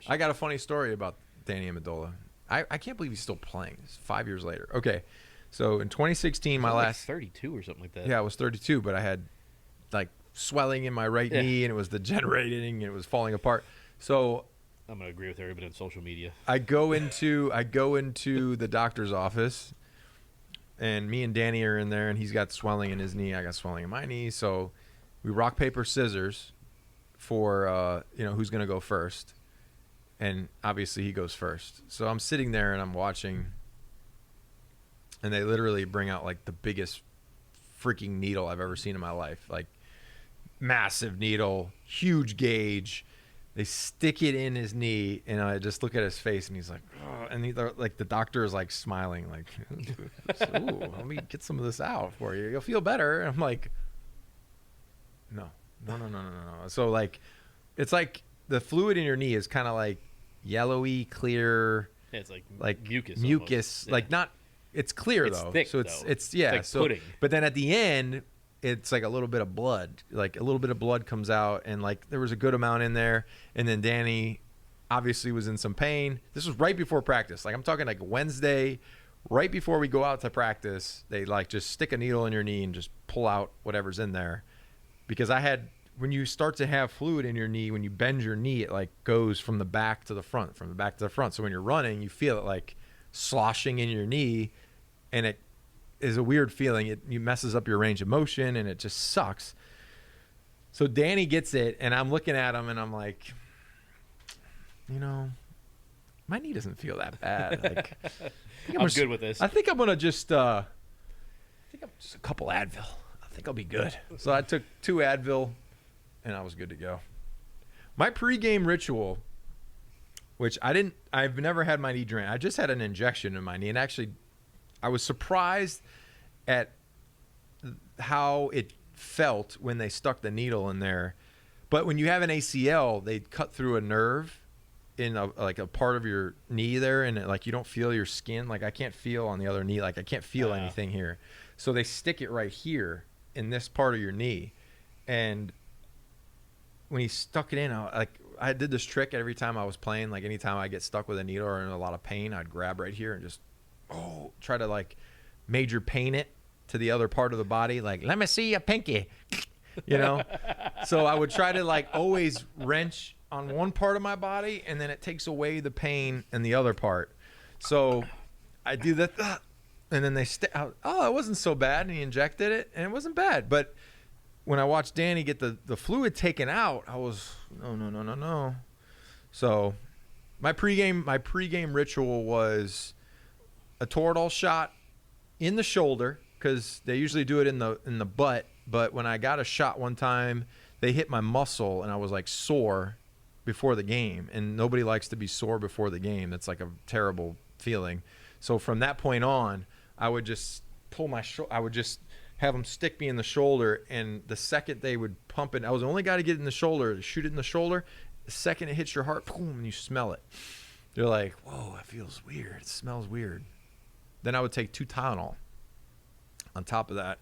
I got a funny story about Danny Amendola. I can't believe he's still playing. It's 5 years later. Okay, so in 2016, my last 32 or something like that. Yeah, I was 32, but I had like swelling in my right knee, and it was degenerating, and it was falling apart. So I'm gonna agree with everybody on social media. I go into the doctor's office, and me and Danny are in there, and he's got swelling in his knee. I got swelling in my knee. So we rock paper scissors for who's gonna go first, and obviously he goes first. So I'm sitting there and I'm watching, and they literally bring out like the biggest freaking needle I've ever seen in my life, like massive needle, huge gauge. They stick it in his knee, and I just look at his face, and he's like, oh, and the doctor is like smiling, like, ooh, let me get some of this out for you. You'll feel better. And I'm like, no. So like, it's like the fluid in your knee is kind of like yellowy, clear. Yeah, it's like mucus. Mucus, like not. It's clear it's though. Thick, so though. it's yeah. It's like so pudding. But then at the end, it's like a little bit of blood. Like a little bit of blood comes out, and like there was a good amount in there. And then Danny obviously was in some pain. This was right before practice. Like I'm talking like Wednesday, right before we go out to practice. They like just stick a needle in your knee and just pull out whatever's in there. Because when you start to have fluid in your knee, when you bend your knee, it like goes from the back to the front, from the back to the front. So when you're running, you feel it like sloshing in your knee, and it is a weird feeling. It messes up your range of motion, and it just sucks. So Danny gets it, and I'm looking at him, and I'm like, my knee doesn't feel that bad. Like, I'm good with this. I think I'm gonna just a couple Advil. I think I'll be good. So I took 2 Advil, and I was good to go. My pregame ritual, which I've never had my knee drained. I just had an injection in my knee, and actually, I was surprised at how it felt when they stuck the needle in there. But when you have an ACL, they cut through a nerve in a part of your knee there, and like you don't feel your skin. Like I can't feel on the other knee. Like I can't feel anything here. So they stick it right here in this part of your knee. And when he stuck it in, I did this trick every time I was playing. Like anytime I get stuck with a needle or in a lot of pain, I'd grab right here and just try to like major pain it to the other part of the body. Like, let me see your pinky, So I would try to like always wrench on one part of my body, and then it takes away the pain in the other part. So I do that, and then they it wasn't so bad, and he injected it, and it wasn't bad. But when I watched Danny get the fluid taken out, I was no. So my pregame ritual was a Toradol shot in the shoulder, because they usually do it in the butt. But when I got a shot one time, they hit my muscle, and I was like sore before the game. And nobody likes to be sore before the game. That's like a terrible feeling. So from that point on, I would just pull I would just have them stick me in the shoulder. And the second they would pump it, I was the only guy to get it in the shoulder, to shoot it in the shoulder. The second it hits your heart, boom, and you smell it. They're like, whoa, that feels weird. It smells weird. Then I would take 2 Tylenol on top of that,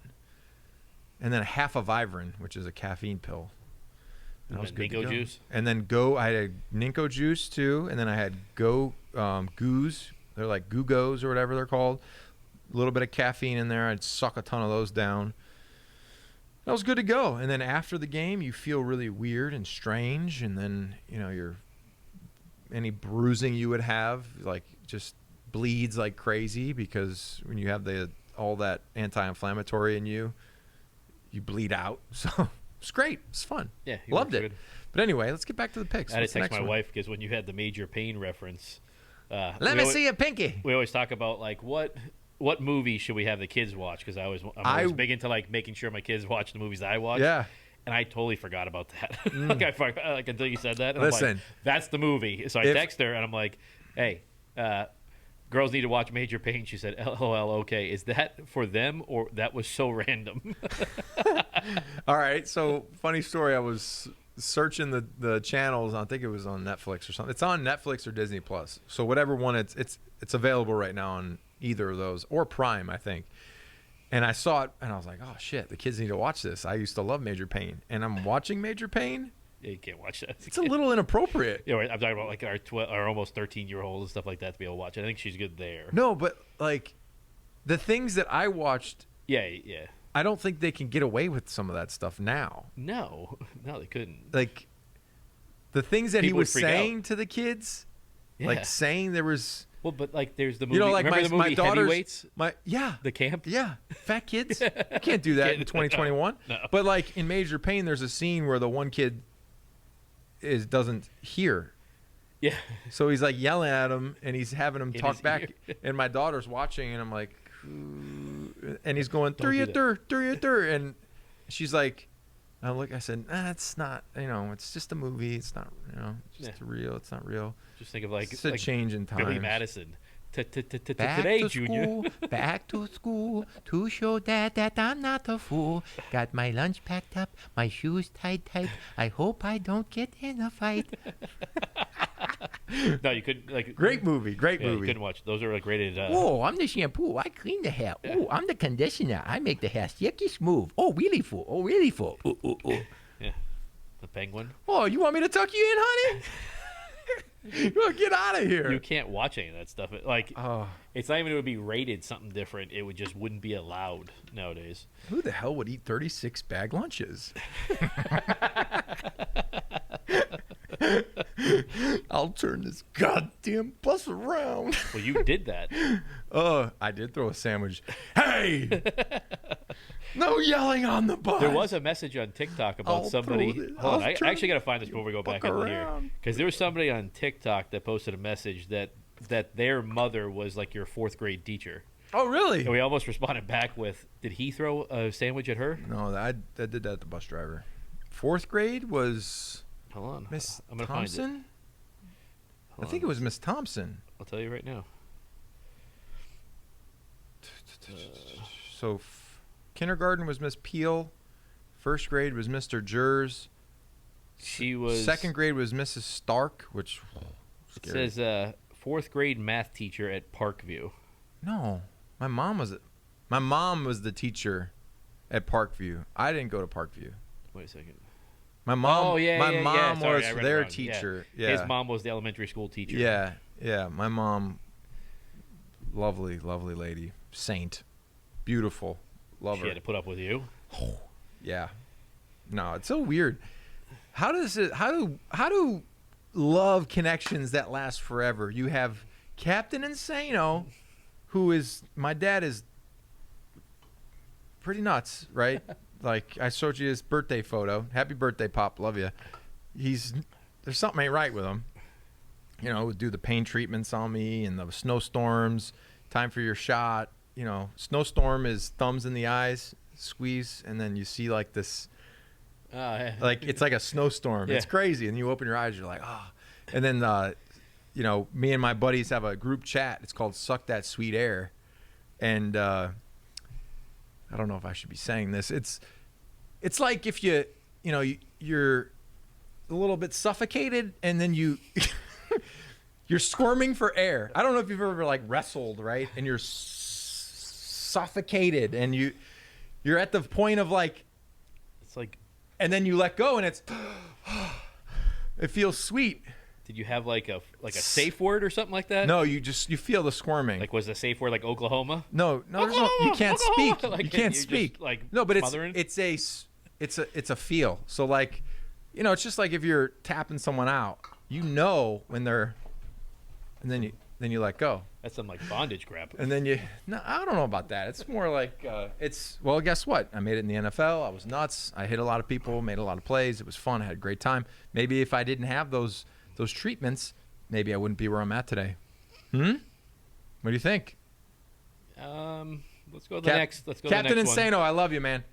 and then a half of Vivarin, which is a caffeine pill. And I was good to go. Juice. And then I had a Ninko juice too, and then I had Goos. They're like Goo-Go's or whatever they're called. A little bit of caffeine in there. I'd suck a ton of those down. I was good to go. And then after the game, you feel really weird and strange, and then any bruising you would have like just bleeds like crazy, because when you have all that anti-inflammatory in you bleed out. So it's great. It's fun. Yeah, loved it. Good. But anyway, let's get back to the picks. I had to text my wife, because when you had the major pain reference, let me see a pinky. We always talk about like what movie should we have the kids watch, because I'm always big into like making sure my kids watch the movies I watch. Yeah. And I totally forgot about that. Like until you said that. And Listen, I'm like, that's the movie. So I text her, and I'm like, hey, girls need to watch Major Pain. She said, LOL, okay. Is that for them, or that was so random? All right. So funny story. I was searching the channels. I think it was on Netflix or something. It's on Netflix or Disney Plus. So whatever one it's available right now on either of those, or Prime, I think. And I saw it, and I was like, oh, shit, the kids need to watch this. I used to love Major Pain. And I'm watching Major Pain, you can't watch that. It's a little inappropriate. Yeah, I'm talking about like our almost 13-year-old and stuff like that to be able to watch it. I think she's good there. No, but like the things that I watched, Yeah. I don't think they can get away with some of that stuff now. No, they couldn't. Like the things that People he was would freak saying out. to the kids, Yeah. like saying there was, Well, but like there's the movie. you know, like remember the my movie daughter's, Heavyweights? the Camp? Yeah, fat kids. You can't do that in 2021. No. But like in Major Pain, there's a scene where the one kid doesn't hear. Yeah. So he's like yelling at him, and he's having him In talk his back. ear. And my daughter's watching, and I'm like, "Ooh," and he's going Don't do dur, and she's like, I said, it's not, it's just a movie. It's not, it's just real. It's not real. Just think of like It's a change in time. Billy Madison. Back Today, to Junior. school, back to school, to show Dad that I'm not a fool. Got my lunch packed up, my shoes tied tight. I hope I don't get in a fight. No, you couldn't like. Great movie, great Yeah, you movie. couldn't watch. Those are like rated. Oh, I'm the shampoo. I clean the hair. Oh, I'm the conditioner. I make the hair silky smooth. Oh, really full. Oh, really full. Ooh, ooh, ooh. Yeah, the Penguin. Oh, you want me to tuck you in, honey? Well, get out of here. You can't watch any of that stuff. Like, Oh, it's not even it would be rated something different. It would just wouldn't be allowed nowadays. who the hell would eat 36 bag lunches? I'll turn this goddamn bus around. Well, you did that. Oh, I did throw a sandwich. Hey! No yelling on the bus. There was a message on TikTok about I'll somebody. throw this- Hold on, I'll I turn actually got to find this before we go back fuck in here. around. Because there was somebody on TikTok that posted a message that their mother was like your 4th grade teacher. Oh, really? And we almost responded back with, did he throw a sandwich at her? No, I did that at the bus driver. 4th grade was Hold on. Miss I'm going to find it. Thompson? Hold I think on. it was Miss Thompson. I'll tell you right now. So kindergarten was Miss Peel. 1st grade was Mr. Jers. She was. 2nd grade was Mrs. Stark, which It scary. says 4th grade math teacher at Parkview. No, my mom was the teacher at Parkview. I didn't go to Parkview. Wait a second. My mom. Oh, yeah, my yeah, mom yeah. Sorry, was I read it their wrong. teacher. Yeah. Yeah. His mom was the elementary school teacher. Yeah. My mom, lovely, lovely lady, saint, beautiful, love She her. had to put up with you. Yeah. No, it's so weird. How do love connections that last forever? You have Captain Insano, who is my dad is pretty nuts, right? Like I showed you his birthday photo. Happy birthday, Pop. Love you. There's something ain't right with him. You know, do the pain treatments on me and the snowstorms. Time for your shot. You know, snowstorm is thumbs in the eyes, squeeze, and then you see like this. Like it's like a snowstorm. Yeah. It's crazy, and you open your eyes, you're like, oh. And then, you know, me and my buddies have a group chat. It's called "Suck That Sweet Air," and I don't know if I should be saying this. It's like if you're a little bit suffocated, and then you're squirming for air. I don't know if you've ever like wrestled, right? And you're suffocated, and you're at the point of like. It's like. And then you let go, and it feels sweet. Did you have like a safe word or something like that? No, you feel the squirming. Like was the safe word like Oklahoma? No, you can't speak. Like, you can't you're speak. just, like, no, but smothering? it's a feel. So like, you know, it's just like if you're tapping someone out, you know when they're, and then you let go. That's some like bondage crap. And then I don't know about that. It's more like, well, guess what? I made it in the NFL. I was nuts. I hit a lot of people, made a lot of plays. It was fun. I had a great time. Maybe if I didn't have those treatments, maybe I wouldn't be where I'm at today. What do you think? Let's go to the next. Let's go to Captain the next one. Insano, I love you, man.